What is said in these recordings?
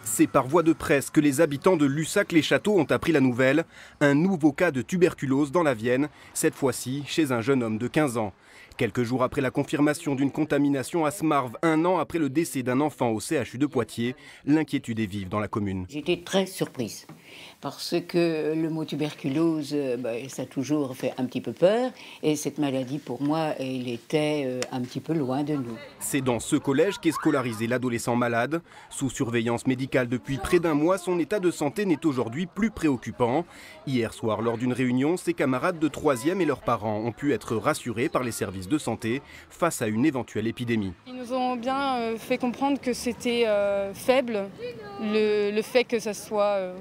C'est par voie de presse que les habitants de Lussac-les-Châteaux ont appris la nouvelle. Un nouveau cas de tuberculose dans la Vienne, cette fois-ci chez un jeune homme de 15 ans. Quelques jours après la confirmation d'une contamination à Smarve, un an après le décès d'un enfant au CHU de Poitiers, l'inquiétude est vive dans la commune. J'étais très surprise parce que le mot tuberculose, ça a toujours fait un petit peu peur et cette maladie pour moi, elle était un petit peu loin de nous. C'est dans ce collège qu'est scolarisé l'adolescent malade. Sous surveillance médicale depuis près d'un mois, son état de santé n'est aujourd'hui plus préoccupant. Hier soir, lors d'une réunion, ses camarades de 3e et leurs parents ont pu être rassurés par les services de santé face à une éventuelle épidémie. Ils nous ont bien fait comprendre que c'était faible, le fait que ça soit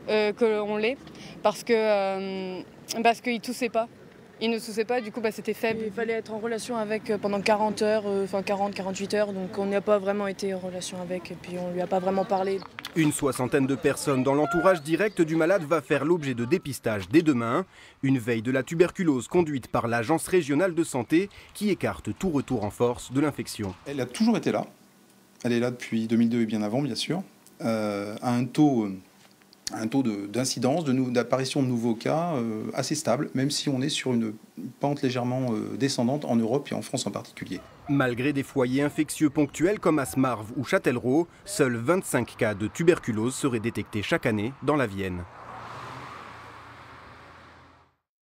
que l'on l'ait, parce qu'ils toussaient pas. Ils ne toussaient pas, du coup c'était faible. Il fallait être en relation avec pendant 40 heures, 40-48 heures, donc on n'a pas vraiment été en relation avec et puis on lui a pas vraiment parlé. Une soixantaine de personnes dans l'entourage direct du malade va faire l'objet de dépistage dès demain. Une veille de la tuberculose conduite par l'Agence régionale de santé qui écarte tout retour en force de l'infection. Elle a toujours été là. Elle est là depuis 2002 et bien avant, bien sûr. À un taux d'incidence, d'apparition de nouveaux cas assez stable, même si on est sur une pente légèrement descendante en Europe et en France en particulier. Malgré des foyers infectieux ponctuels comme à Smarve ou Châtellerault, seuls 25 cas de tuberculose seraient détectés chaque année dans la Vienne.